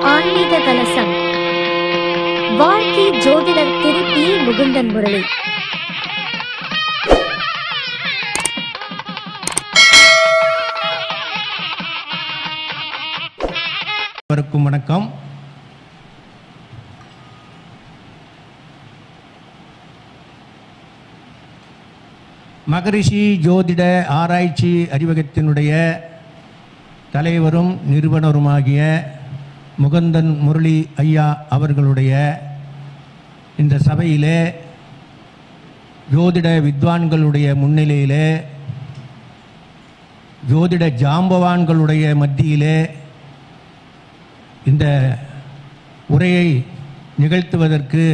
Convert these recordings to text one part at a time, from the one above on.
ஆன்மீக கலசம் வாழ்க்கை ஜோதிடர் திரு பி. முகுந்தன் முரளி. வணக்கம். மகரிஷி ஜோதிட ஆராய்ச்சி அறிவகத்தினுடைய தலைவரும் நிறுவனருமாகிய முகுந்தன் முரளி ஐயா அவர்களுடைய இந்த சபையிலே ஜோதிட வித்வான்களுடைய முன்னிலையிலே ஜோதிட ஜாம்பவான்களுடைய மத்தியிலே இந்த உரையை நிகழ்த்துவதற்கு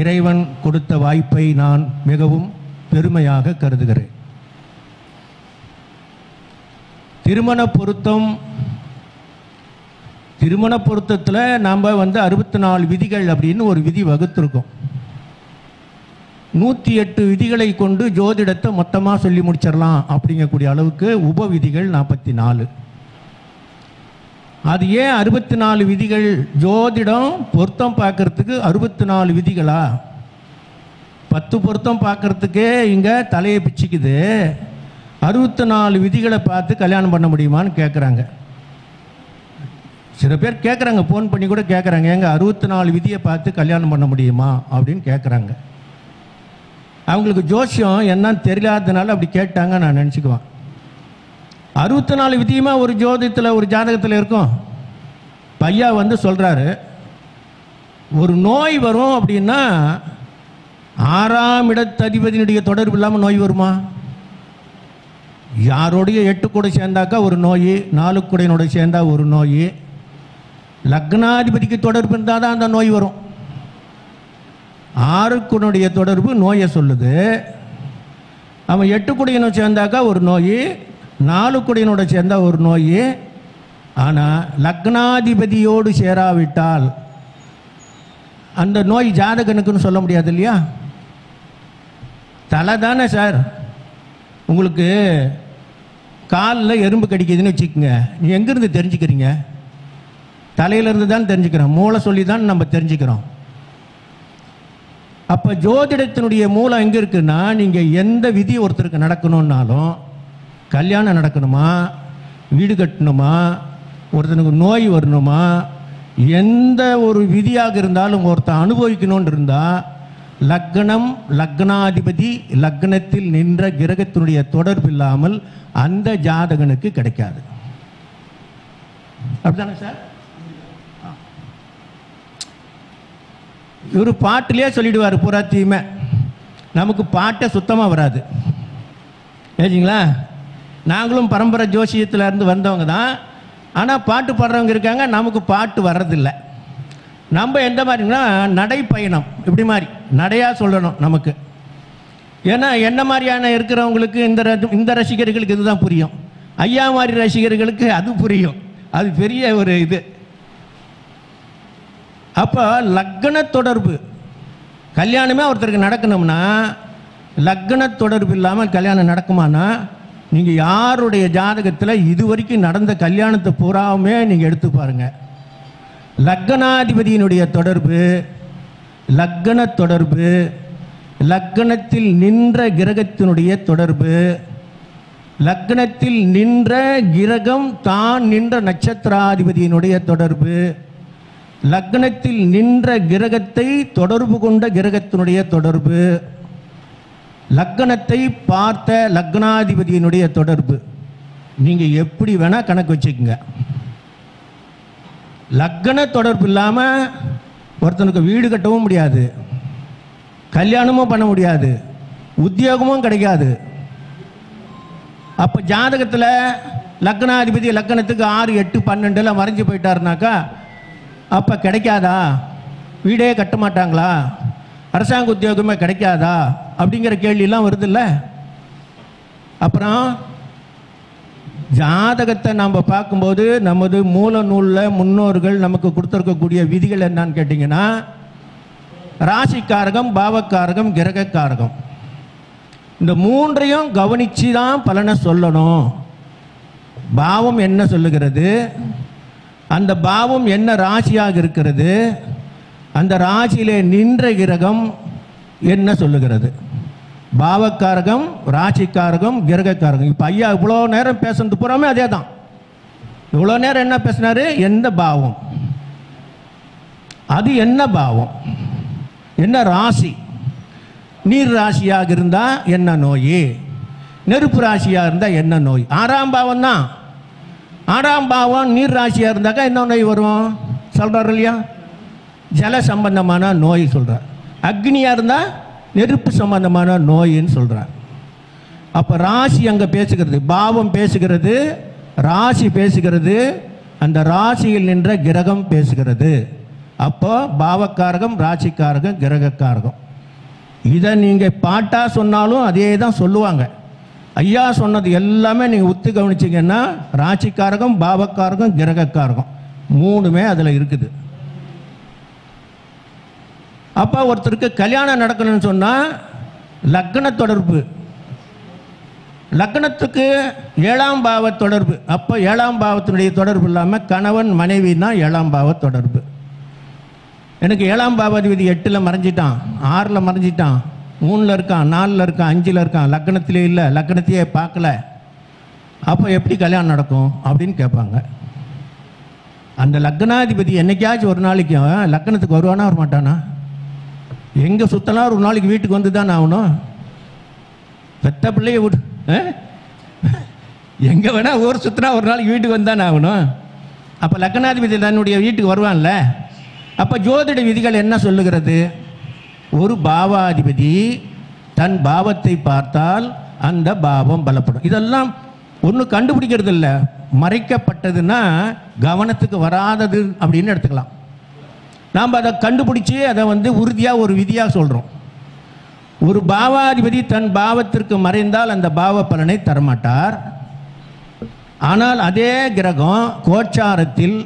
இறைவன் கொடுத்த வாய்ப்பை நான் மிகவும் பெருமையாக கருதுகிறேன். திருமண பொருத்தத்தில் நாம் 64 விதிகள் அப்படின்னு ஒரு விதி வகுத்திருக்கோம். 108 விதிகளை கொண்டு ஜோதிடத்தை மொத்தமாக சொல்லி முடிச்சிடலாம் அப்படிங்கக்கூடிய அளவுக்கு உப விதிகள் 44. அது ஏன் 64 விதிகள்? ஜோதிடம் பொருத்தம் பார்க்கறதுக்கு 64 விதிகளா? 10 பொருத்தம் பார்க்கறதுக்கே இங்கே தலையை பிச்சுக்குது. 64 விதிகளை பார்த்து கல்யாணம் பண்ண முடியுமான்னு கேட்குறாங்க. சில பேர் கேட்குறாங்க, ஃபோன் பண்ணி கூட கேட்குறாங்க, எங்க 64 விதியை பார்த்து கல்யாணம் பண்ண முடியுமா அப்படின்னு கேட்குறாங்க. அவங்களுக்கு ஜோசியம் என்னன்னு தெரியாததுனால அப்படி கேட்டாங்க நான் நினச்சிக்குவேன். 64 விதியுமா ஒரு ஜோதிடத்தில் ஒரு ஜாதகத்தில் இருக்கும். பையா சொல்கிறாரு, ஒரு நோய் வரும் அப்படின்னா 6ஆம் இடத்ததிபதியினுடைய தொடர்பு இல்லாமல் நோய் வருமா? யாரோடைய 8 கூட சேர்ந்தாக்கா ஒரு நோய், 4 கூடையினோட சேர்ந்தா ஒரு நோய். லக்னாதிபதிக்கு தொடர்பு இருந்தால் தான் அந்த நோய் வரும். 6 கூடையினுடைய தொடர்பு நோயை சொல்லுது. அவன் 8 கூடையினோட சேர்ந்தாக்கா ஒரு நோய், 4 கூடையினோட சேர்ந்தா ஒரு நோய். ஆனால் லக்னாதிபதியோடு சேராவிட்டால் அந்த நோய் ஜாதகனுக்குன்னு சொல்ல முடியாது இல்லையா? தலை தானே சார். உங்களுக்கு காலில் எறும்பு கடிக்குதுன்னு வச்சுக்கோங்க, நீ எங்கேருந்து தெரிஞ்சுக்கிறீங்க? தலையிலேருந்து தான் தெரிஞ்சுக்கிறோம், மூளை சொல்லி தான் நம்ம தெரிஞ்சுக்கிறோம். அப்போ ஜோதிடத்தினுடைய மூலம் எங்கே இருக்குன்னா, நீங்கள் எந்த விதி ஒருத்தருக்கு நடக்கணுன்னாலும், கல்யாணம் நடக்கணுமா, வீடு கட்டணுமா, ஒருத்தனுக்கு நோய் வரணுமா, எந்த ஒரு விதியாக இருந்தாலும் ஒருத்தன் அனுபவிக்கணும்னு இருந்தால் லக்னம், லக்னாதிபதி, லக்னத்தில் நின்ற கிரகத்தினுடைய தொடர்பு இல்லாமல் அந்த ஜாதகனுக்கு கிடைக்காது. அப்படிதானே சார்? இவர் பாட்டிலே சொல்லிடுவார் பூராத்தையுமே. நமக்கு பாட்டை சுத்தமாக வராது. ஏச்சிங்களா? நாங்களும் பரம்பரை ஜோசியத்தில் இருந்து வந்தவங்க தான். ஆனால் பாட்டு பாடுறவங்க இருக்காங்க, நமக்கு பாட்டு வர்றதில்லை. நம்ம எந்த மாதிரினா நடைப்பயணம் இப்படி மாதிரி நடையாக சொல்லணும் நமக்கு. ஏன்னா என்ன மாதிரியான இருக்கிறவங்களுக்கு இந்த ரசிகர்களுக்கு இதுதான் புரியும், ஐயா மாதிரி ரசிகர்களுக்கு அது புரியும். அது பெரிய ஒரு இது. அப்போ லக்ன தொடர்பு, கல்யாணமே ஒருத்தருக்கு நடக்கணும்னா லக்ன தொடர்பு இல்லாமல் கல்யாணம் நடக்குமானா, நீங்கள் யாருடைய ஜாதகத்தில் இது வரைக்கும் நடந்த கல்யாணத்தை பூராவுமே நீங்கள் எடுத்து பாருங்கள். லக்னாதிபதியினுடைய தொடர்பு, லக்ன தொடர்பு, லக்னத்தில் நின்ற கிரகத்தினுடைய தொடர்பு, லக்னத்தில் நின்ற கிரகம் தான் நின்ற நட்சத்திராதிபதியினுடைய தொடர்பு, லக்னத்தில் நின்ற கிரகத்தை தொடர்பு கொண்ட கிரகத்தினுடைய தொடர்பு, லக்னத்தை பார்த்த லக்னாதிபதியினுடைய தொடர்பு. நீங்கள் எப்படி வேணால் கணக்கு வச்சுக்கோங்க. லக்ன தொடர்பு இல்லாமல் ஒருத்தனுக்கு வீடு கட்டவும் முடியாது, கல்யாணமும் பண்ண முடியாது, உத்தியோகமும் கிடைக்காது. அப்போ ஜாதகத்தில் லக்னாதிபதி லக்னத்துக்கு 6, 8, 12 மறைஞ்சு போயிட்டாருனாக்கா அப்போ கிடைக்காதா? வீடே கட்ட மாட்டாங்களா? அரசாங்க உத்தியோகமே கிடைக்காதா? அப்படிங்கிற கேள்வியெல்லாம் வருதில்ல. அப்புறம் ஜாதகத்தை நாம் பார்க்கும்போது நமது மூல நூலில் முன்னோர்கள் நமக்கு கொடுத்துருக்கக்கூடிய விதிகள் என்னன்னு கேட்டிங்கன்னா, ராசிக்காரகம், பாவக்காரகம், கிரகக்காரகம், இந்த மூன்றையும் கவனித்து தான் பலனை சொல்லணும் பாவம் என்ன சொல்லுகிறது, அந்த பாவம் என்ன ராசியாக இருக்கிறது, அந்த ராசியிலே நின்ற கிரகம் என்ன சொல்லுகிறது. பாவக்காரகம், ராசிக்காரகம், கிரகக்காரகம். இப்போ ஐயா இவ்வளோ நேரம் பேசுறது பூராமே அதே தான். இவ்வளோ நேரம் என்ன பேசினாரு, எந்த பாவம், அது என்ன பாவம், என்ன ராசி. நீர் ராசியாக இருந்தால் என்ன நோய், நெருப்பு ராசியாக இருந்தால் என்ன நோய். 6ஆம் பாவம் தான். 6ஆம் பாவம் நீர் ராசியாக இருந்தாக்கா என்ன நோய் வரும் சொல்கிறார் இல்லையா, ஜல சம்பந்தமான நோய் சொல்கிறார். அக்னியாக இருந்தால் நெருப்பு சம்பந்தமான நோயின்னு சொல்கிறார். அப்போ ராசி அங்கே பேசுகிறது, பாவம் பேசுகிறது, ராசி பேசுகிறது, அந்த ராசியில் நின்ற கிரகம் பேசுகிறது. அப்போ பாவக்காரகம், ராசிக்காரகம், கிரகக்காரகம். இதை நீங்கள் பாட்டாக சொன்னாலும் அதே தான் சொல்லுவாங்க. ஐயா சொன்னது எல்லாமே நீங்கள் ஒத்து கவனிச்சிங்கன்னா ராசிக்காரகம், பாவக்காரகம், கிரகக்காரகம் மூணுமே அதில் இருக்குது. அப்போ ஒருத்தருக்கு கல்யாணம் நடக்கணும்னு சொன்னால் லக்ன தொடர்பு, லக்னத்துக்கு 7ஆம் பாவ தொடர்பு. அப்போ 7ஆம் பாவத்தினுடைய தொடர்பு இல்லாமல் கணவன் மனைவின்னா 7ஆம் பாவ தொடர்பு. எனக்கு 7ஆம் பாவாதிபதி 8ல் மறைஞ்சிட்டான், 6ல் மறைஞ்சிட்டான், 3ல் இருக்கான், 4ல் இருக்கான், 5ல் இருக்கான், லக்னத்திலே இல்லை, லக்னத்தையே பார்க்கல, அப்போ எப்படி கல்யாணம் நடக்கும் அப்படின்னு கேட்பாங்க. அந்த லக்னாதிபதி என்னைக்காச்சும் ஒரு நாளைக்கு லக்னத்துக்கு வருவானா வர மாட்டானா? எங்கே சுத்தலாம் ஒரு நாளைக்கு வீட்டுக்கு வந்து தான் ஆகணும். பெத்த பிள்ளைய விட்டு எங்கே வேணா ஊர் சுற்றினா ஒரு நாளைக்கு வீட்டுக்கு வந்து தானே ஆகணும். அப்போ லக்னாதிபதி தன்னுடைய வீட்டுக்கு வருவான்ல. அப்போ ஜோதிட விதிகள் என்ன சொல்லுகிறது, ஒரு பாவாதிபதி தன் பாவத்தை பார்த்தால் அந்த பாவம் பலப்படும். இதெல்லாம் ஒன்றும் கண்டுபிடிக்கிறது இல்லை, மறைக்கப்பட்டதுன்னா கவனத்துக்கு வராதது அப்படின்னு எடுத்துக்கலாம். நாம் அதை கண்டுபிடிச்சி அதை உறுதியாக ஒரு விதியாக சொல்கிறோம். ஒரு பாவாதிபதி தன் பாவத்திற்கு மறைந்தால் அந்த பாவ பலனை தரமாட்டார். ஆனால் அதே கிரகம் கோச்சாரத்தில்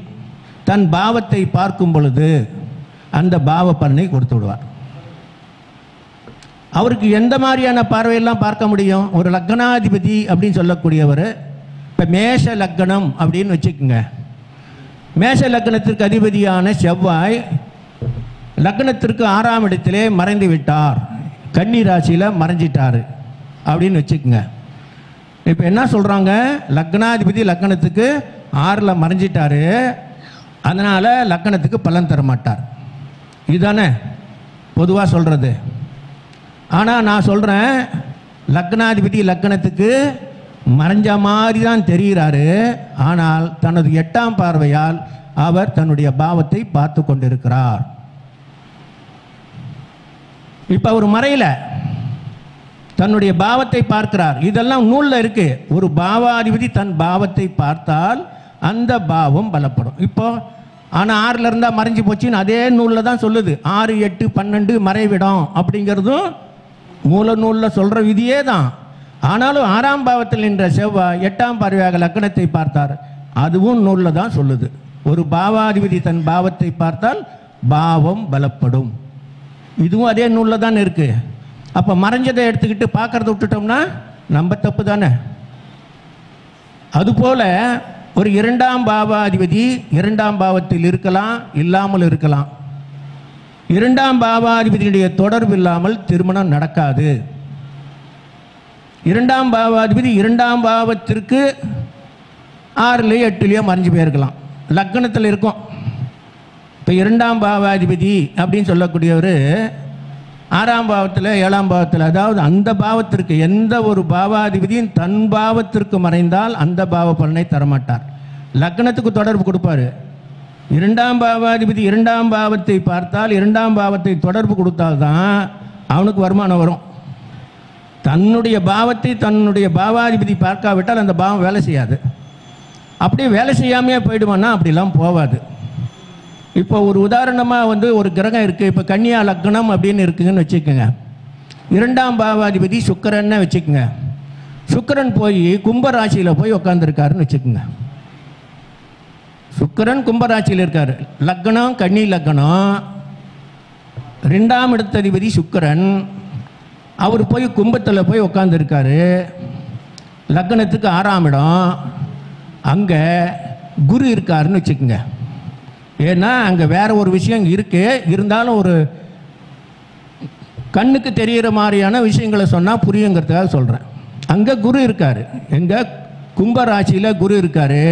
தன் பாவத்தை பார்க்கும் பொழுது அந்த பாவ பலனை கொடுத்து விடுவார். அவருக்கு எந்த மாதிரியான பார்வையெல்லாம் பார்க்க முடியும்? ஒரு லக்னாதிபதி அப்படின்னு சொல்லக்கூடியவர், இப்போ மேஷ லக்னம் அப்படின்னு வச்சுக்கோங்க. மேஷ லக்னத்திற்கு அதிபதியான செவ்வாய் லக்னத்திற்கு 6ஆம் இடத்திலே மறைந்து விட்டார், கன்னி ராசியில் மறைஞ்சிட்டார் அப்படின்னு வச்சுக்கோங்க. இப்போ என்ன சொல்கிறாங்க, லக்னாதிபதி லக்னத்துக்கு 6ல் மறைஞ்சிட்டாரு, அதனால் லக்னத்துக்கு பலன் தரமாட்டார். இதுதானே பொதுவாக சொல்கிறது. ஆனால் நான் சொல்கிறேன், லக்னாதிபதி லக்னத்துக்கு மறைஞ்ச மாதிரி தான் தெரிகிறாரு, ஆனால் தனது 8ஆம் பார்வையால் அவர் தன்னுடைய பாவத்தை பார்த்து கொண்டிருக்கிறார். இப்போ அவர் மறையில் தன்னுடைய பாவத்தை பார்க்கிறார். இதெல்லாம் நூலில் இருக்கு. ஒரு பாவாதிபதி தன் பாவத்தை பார்த்தால் அந்த பாவம் பலப்படும். இப்போ ஆனால் 6ல் இருந்தால் மறைஞ்சி போச்சுன்னு அதே நூலில் தான் சொல்லுது. 6, 8, 12 மறைவிடம் அப்படிங்கிறதும் மூல நூலில் சொல்கிற விதியே தான். ஆனாலும் 6ஆம் பாவத்தில் நின்ற செவ்வாய் 8ஆம் பார்வையாக லக்னத்தை பார்த்தார், அதுவும் நூலில் தான் சொல்லுது. ஒரு பாவாதிபதி தன் பாவத்தை பார்த்தால் பாவம் பலப்படும். இதுவும் அதே நூலில் தான் இருக்கு. அப்போ மறைஞ்சதை எடுத்துக்கிட்டு பார்க்கறத விட்டுட்டோம்னா நம்ம தப்பு தானே. அதுபோல ஒரு 2ஆம் பாவாதிபதி 2ஆம் பாவத்தில் இருக்கலாம், இல்லாமல் இருக்கலாம். 2ஆம் பாவாதிபதியுடைய தொடர்பு இல்லாமல் திருமணம் நடக்காது. 2ஆம் பாவாதிபதி 2ஆம் பாவத்திற்கு 6லயோ 8லயோ மறைஞ்சு போயிருக்கலாம், லக்னத்தில் இருக்கும். இப்போ 2ஆம் பாவாதிபதி அப்படின்னு சொல்லக்கூடியவர் 6ஆம் பாவத்தில் 7ஆம் பாவத்தில், அதாவது அந்த பாவத்திற்கு எந்த ஒரு பாவாதிபதியும் தன் பாவத்திற்கு மறைந்தால் அந்த பாவ பலனை தரமாட்டார். லக்னத்துக்கு தொடர்பு கொடுப்பார். 2ஆம் பாவாதிபதி 2ஆம் பாவத்தை பார்த்தால் 2ஆம் பாவத்தை தொடர்பு கொடுத்தால்தான் அவனுக்கு வருமானம் வரும். தன்னுடைய பாவத்தை தன்னுடைய பாவாதிபதி பார்க்காவிட்டால் அந்த பாவம் வேலை செய்யாது. அப்படியே வேலை செய்யாமையே போயிடுவான்னா அப்படிலாம் போகாது. இப்போ ஒரு உதாரணமாக ஒரு கிரகம் இருக்குது. இப்போ கன்னியா லக்னம் அப்படின்னு இருக்குங்கன்னு வச்சுக்கோங்க. 2ஆம் பாவாதிபதி சுக்கிரன்னு வச்சுக்கோங்க. சுக்கிரன் போய் கும்பராசியில் போய் உட்காந்துருக்காருன்னு வச்சுக்கோங்க. சுக்கிரன் கும்பராசியில் இருக்கார், லக்னம் கன்னி லக்னம், 2ஆம் இடத்ததிபதி சுக்கிரன், அவர் போய் கும்பத்தில் போய் உட்காந்துருக்காரு. லக்னத்துக்கு 6ஆம் இடம், அங்கே குரு இருக்காருன்னு வச்சுக்கோங்க. ஏன்னா அங்கே வேற ஒரு விஷயம் இருக்கு, இருந்தாலும் ஒரு கண்ணுக்கு தெரிகிற மாதிரியான விஷயங்களை சொன்னால் புரியுங்கிறதுக்காக சொல்கிறேன். அங்கே குரு இருக்கார். எங்கள் கும்பராசியில் குரு இருக்கார்.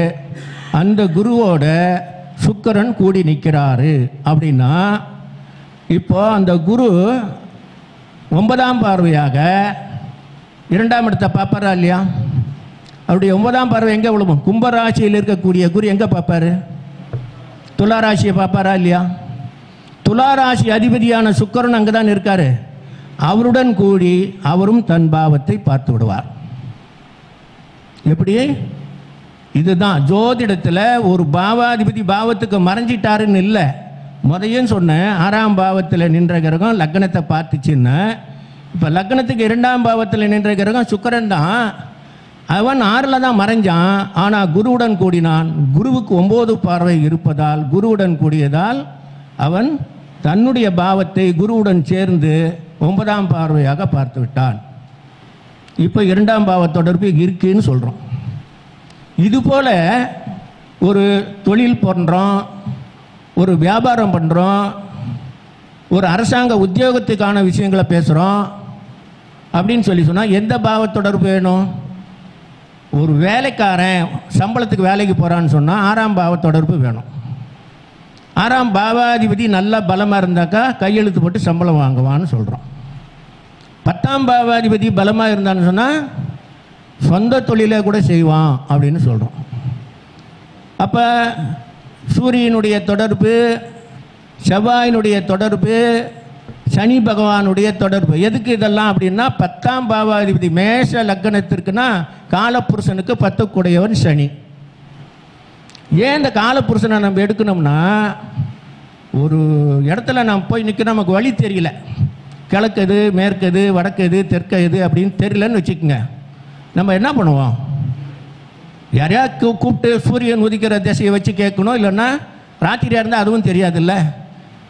அந்த குருவோட சுக்கிரன் கூடி நிற்கிறாரு. அப்படின்னா இப்போ அந்த குரு 9ஆம் பார்வையாக 2ஆம் இடத்தை பார்ப்பாரா இல்லையா? அவருடைய 9ஆம் பார்வை எங்கே விழுவும்? கும்பராசியில் இருக்கக்கூடிய குரு எங்கே பார்ப்பாரு? துளாராசியை பார்ப்பாரா இல்லையா? துளாராசி அதிபதியான சுக்கிரன் அங்கே தான் இருக்காரு. அவருடன் கூடி அவரும் தன் பாவத்தை பார்த்து விடுவார். எப்படி? இதுதான் ஜோதிடத்தில் ஒரு பாவாதிபதி பாவத்துக்கு மறைஞ்சிட்டாருன்னு இல்லை. முறையும் சொன்னேன், 6ஆம் பாவத்தில் நின்ற கிரகம் லக்னத்தை பார்த்துச்சுன்னு. இப்போ லக்னத்துக்கு 2ஆம் பாவத்தில் நின்ற கிரகம் சுக்கிரன் தான். அவன் 6ல் தான் மறைஞ்சான். ஆனால் குருவுடன் கூடினான். குருவுக்கு 9 பார்வை இருப்பதால், குருவுடன் கூடியதால் அவன் தன்னுடைய பாவத்தை குருவுடன் சேர்ந்து 9ஆம் பார்வையாக பார்த்து விட்டான். இப்போ 2ஆம் பாவ தொடர்பு இருக்குன்னு சொல்கிறோம். இதுபோல் ஒரு தொழில் பண்ணுறோம், ஒரு வியாபாரம் பண்ணுறோம், ஒரு அரசாங்க உத்தியோகத்துக்கான விஷயங்களை பேசுகிறோம் அப்படின்னு சொன்னால் எந்த பாவ தொடர்பு வேணும்? ஒரு வேலைக்காரன் சம்பளத்துக்கு வேலைக்கு போகிறான்னு சொன்னால் 6ஆம் பாவ தொடர்பு வேணும். 6ஆம் பாவாதிபதி நல்லா பலமாக இருந்தாக்கா கையெழுத்து போட்டு சம்பளம் வாங்குவான்னு சொல்கிறோம். 10ஆம் பாவாதிபதி பலமாக இருந்தான்னு சொன்னால் சொந்த தொழிலை கூட செய்வான் அப்படின்னு சொல்கிறோம். அப்போ சூரியனுடைய தொடர்பு, செவ்வாயினுடைய தொடர்பு, சனி பகவானுடைய தொடர்பு எதுக்கு இதெல்லாம் அப்படின்னா 10ஆம் பாவாதிபதி மேஷ லக்னத்திற்குன்னா காலப்புருஷனுக்கு 10 கூடையவன் சனி. ஏன் இந்த காலப்புருஷனை நம்ம எடுக்கணும்னா, ஒரு இடத்துல நம்ம போய் நிற்க நமக்கு வழி தெரியல, கிழக்குது மேற்குது வடக்குது தெற்குது அப்படின்னு தெரியலன்னு வச்சுக்கோங்க. நம்ம என்ன பண்ணுவோம்? யாரையா கூப்பிட்டு சூரியன் உதிக்கிற திசையை வச்சு கேட்கணும். இல்லைன்னா ராத்திரியாக இருந்தால் அதுவும் தெரியாதுல்ல,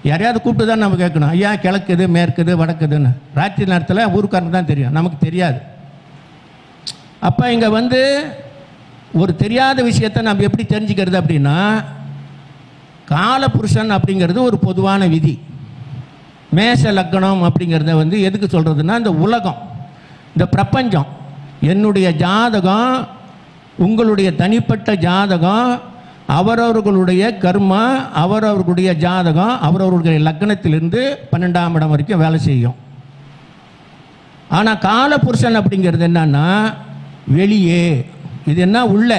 யாரையாவது கூப்பிட்டு தான் நம்ம கேட்கணும். ஐயா கிழக்குது மேற்குது வடக்குதுன்னு. ராத்திரி நேரத்தில் ஊருக்காரங்க தான் தெரியும், நமக்கு தெரியாது. அப்போ இங்கே ஒரு தெரியாத விஷயத்தை நம்ம எப்படி தெரிஞ்சுக்கிறது அப்படின்னா, காலபுருஷன் அப்படிங்கிறது ஒரு பொதுவான விதி. மேஷ லக்னம் அப்படிங்கிறத எதுக்கு சொல்கிறதுனா, இந்த உலகம், இந்த பிரபஞ்சம், என்னுடைய ஜாதகம், உங்களுடைய தனிப்பட்ட ஜாதகம், அவரவர்களுடைய கர்மா, அவரவர்களுடைய ஜாதகம் அவரவர்களுடைய லக்னத்திலிருந்து 12ஆம் இடம் வரைக்கும் வேலை செய்யும். ஆனால் காலபுருஷன் அப்படிங்கிறது என்னன்னா வெளியே. இது என்ன? உள்ள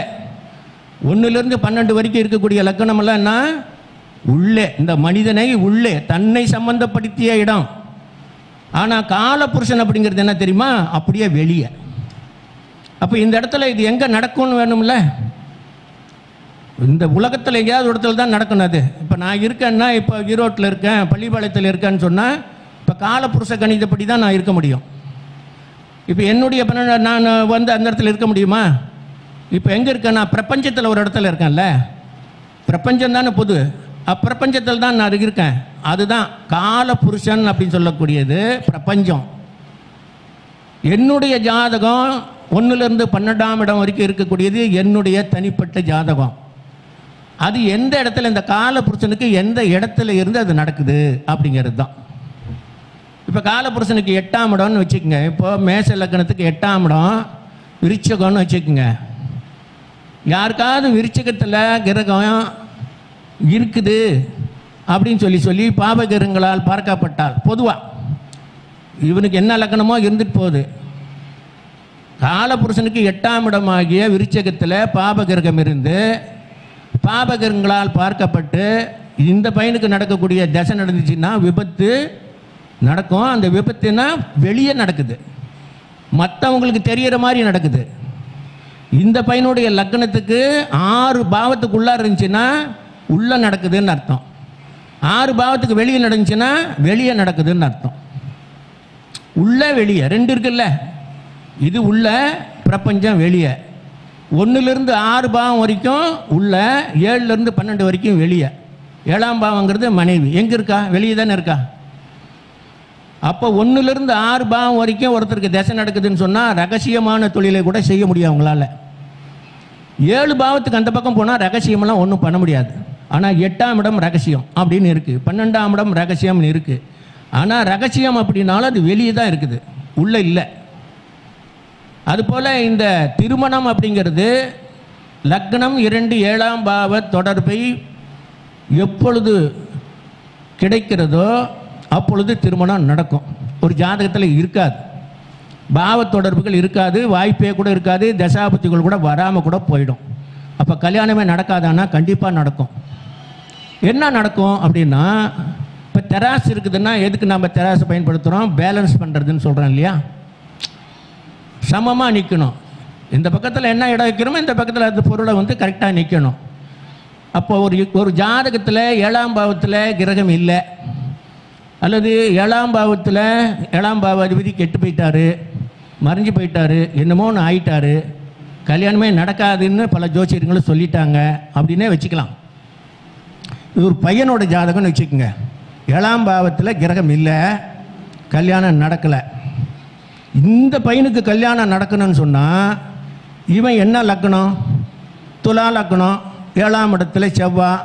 1லிருந்து 12 வரைக்கும் இருக்கக்கூடிய லக்னமெல்லாம் என்ன? உள்ளே, இந்த மனிதனை உள்ளே தன்னை சம்பந்தப்படுத்திய இடம். ஆனால் காலபுருஷன் அப்படிங்கிறது என்ன தெரியுமா? அப்படியே வெளியே. அப்போ இந்த இடத்துல இது எங்கே நடக்கும்னு வேணும்ல? இந்த உலகத்தில் எங்கேயாவது இடத்துல தான் நடக்கணும். அது இப்போ நான் இருக்கேன்னா, இப்போ ஈரோட்டில் இருக்கேன், பள்ளிப்பாளையத்தில் இருக்கேன்னு சொன்னால் இப்போ காலபுருஷ கணிதப்படி தான் நான் இருக்க முடியும். இப்போ என்னுடைய நான் அந்த இடத்துல இருக்க முடியுமா? இப்போ எங்கே இருக்கேன்? நான் பிரபஞ்சத்தில் ஒரு இடத்துல இருக்கேன்ல, பிரபஞ்சம் தானே பொது, அப்பிரபஞ்சத்தில் தான் நான் இருக்கேன். அதுதான் காலபுருஷன் அப்படின்னு சொல்லக்கூடியது பிரபஞ்சம். என்னுடைய ஜாதகம் 1லிருந்து 12ஆம் இடம் வரைக்கும் இருக்கக்கூடியது என்னுடைய தனிப்பட்ட ஜாதகம். அது எந்த இடத்துல, இந்த காலபுருஷனுக்கு எந்த இடத்துல இருந்து அது நடக்குது அப்படிங்கிறது தான். இப்போ காலபுருஷனுக்கு 8ஆம் இடம்னு வச்சுக்கோங்க. இப்போ மேஷ லக்னத்துக்கு 8ஆம் இடம் விருச்சகம்னு வச்சுக்கோங்க. யாருக்காவது விருச்சகத்தில் கிரகம் இருக்குது அப்படின்னு சொல்லி பாபகிரகங்களால் பார்க்கப்பட்டால், பொதுவாக இவனுக்கு என்ன லக்னமோ இருந்துட்டு போகுது, காலபுருஷனுக்கு 8ஆம் இடமாகிய விருச்சகத்தில் பாபகிரகம் இருந்து பாபகிரகங்களால் பார்க்கப்பட்டு இந்த பையனுக்கு நடக்கக்கூடிய தசை நடந்துச்சுன்னா விபத்து நடக்கும். அந்த விபத்துனா வெளியே நடக்குது, மற்றவங்களுக்கு தெரிகிற மாதிரி நடக்குது. இந்த பையனுடைய லக்னத்துக்கு 6 பாவத்துக்குள்ளார இருந்துச்சுன்னா உள்ளே நடக்குதுன்னு அர்த்தம். 6 பாவத்துக்கு வெளியே நடந்துச்சுன்னா வெளியே நடக்குதுன்னு அர்த்தம். உள்ள வெளியே 2 இருக்குல்ல, இது உள்ள பிரபஞ்சம் வெளியே. 1லிருந்து 6 பாவம் வரைக்கும் உள்ள, 7லிருந்து 12 வரைக்கும் வெளியே. 7ஆம் பாவங்கிறது மனைவி. எங்கே இருக்கா? வெளியே தானே இருக்கா. அப்போ 1லிருந்து 6 பாவம் வரைக்கும் ஒருத்தருக்கு தசை நடக்குதுன்னு சொன்னால் ரகசியமான தொழிலை கூட செய்ய முடியும் அவங்களால. 7 பாவத்துக்கு அந்த பக்கம் போனால் ரகசியமெல்லாம் ஒன்றும் பண்ண முடியாது. ஆனால் 8ஆம் இடம் ரகசியம் அப்படின்னு இருக்குது, 12ஆம் இடம் ரகசியம்னு இருக்குது. ஆனால் ரகசியம் அப்படின்னாலும் அது வெளியே தான் இருக்குது, உள்ளே இல்லை. அதுபோல் இந்த திருமணம் அப்படிங்கிறது லக்னம் 2 7ஆம் பாவ தொடர்பை எப்பொழுது கிடைக்கிறதோ அப்பொழுது திருமணம் நடக்கும். ஒரு ஜாதகத்தில் இருக்காது, பாவ தொடர்புகள் இருக்காது, வாய்ப்பே கூட இருக்காது, தசாபதிகள் கூட வராமல் கூட போயிடும். அப்போ கல்யாணமே நடக்காதானா? கண்டிப்பாக நடக்கும். என்ன நடக்கும் அப்படின்னா, இப்போ தெராசு இருக்குதுன்னா எதுக்கு நம்ம தெராசு பயன்படுத்துகிறோம்? பேலன்ஸ் பண்ணுறதுன்னு சொல்கிறோம் இல்லையா? சமமாக நிற்கணும். இந்த பக்கத்தில் என்ன இடம் வைக்கிறோமோ இந்த பக்கத்தில் அந்த பொருளை வந்து கரெக்டாக நிற்கணும். அப்போ ஒரு ஜாதகத்தில் 7ஆம் பாவத்தில் கிரகம் இல்லை, அல்லது 7ஆம் பாவத்தில் 7ஆம் பாவ அதிபதி கெட்டு போயிட்டாரு, மறைஞ்சு போயிட்டாரு, என்னமோ ஒன்று ஆயிட்டாரு, கல்யாணமே நடக்காதுன்னு பல ஜோசியர்களும் சொல்லிட்டாங்க அப்படின்னே வச்சுக்கலாம். இது ஒரு பையனோட ஜாதகம்னு வச்சுக்கோங்க. 7ஆம் பாவத்தில் கிரகம் இல்லை, கல்யாணம் நடக்கலை. இந்த பையனுக்கு கல்யாணம் நடக்கணும்னு சொன்னால் இவன் என்ன லக்கணம்? துலா லக்கணம், 7ஆம் இடத்துல செவ்வாய்.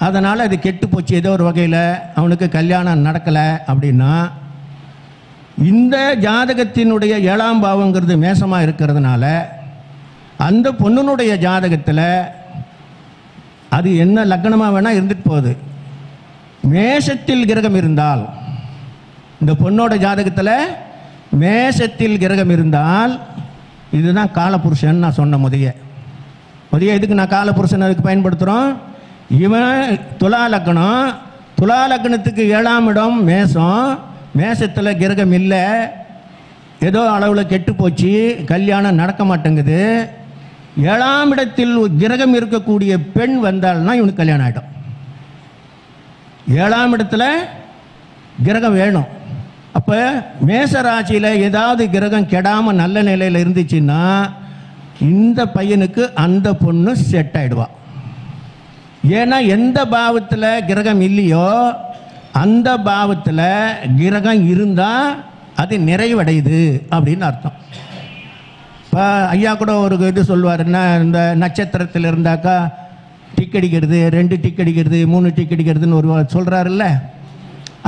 அதனால் அது கெட்டு போச்சு, ஏதோ ஒரு வகையில் அவனுக்கு கல்யாணம் நடக்கலை. அப்படின்னா இந்த ஜாதகத்தினுடைய 7ஆம் பாவங்கிறது மேசமாக இருக்கிறதுனால அந்த பொண்ணுனுடைய ஜாதகத்தில் அது என்ன லக்னமாக வேணால் இருந்துட்டு போகுது. மேஷத்தில் கிரகம் இருந்தால், இந்த பொண்ணோட ஜாதகத்தில் மேஷத்தில் கிரகம் இருந்தால், இதுதான் காலபுருஷன் நான் சொன்ன முதைய எதுக்கு நான் காலபுருஷன் அதுக்கு பயன்படுத்துகிறோம்? இவன் துலா லக்னம், துலா லக்னத்துக்கு 7ஆம் இடம் மேஷம், மேஷத்தில் கிரகம் இல்லை, ஏதோ அளவில் கெட்டு போச்சு, கல்யாணம் நடக்க மாட்டேங்குது. 7ஆம் இடத்தில் கிரகம் இருக்கக்கூடிய பெண் வந்தால்னா இவனுக்கு கல்யாணம் ஆகிடும். 7ஆம் இடத்துல கிரகம் வேணும். அப்போ மேச ராசியில் ஏதாவது கிரகம் கெடாமல் நல்ல நிலையில் இருந்துச்சுன்னா இந்த பையனுக்கு அந்த பொண்ணு செட் ஆகிடுவா. ஏன்னா எந்த பாவத்தில் கிரகம் இல்லையோ அந்த பாவத்தில் கிரகம் இருந்தால் அது நிறைவடையுது அப்படின்னு அர்த்தம். இப்போ ஐயா கூட ஒரு இது சொல்லுவாருன்னா, இந்த நட்சத்திரத்தில் இருந்தாக்கா டிக் அடிக்கிறது, 2 டிக் அடிக்கிறது, 3 டிக் அடிக்கிறதுன்னு ஒரு சொல்கிறாருல்ல.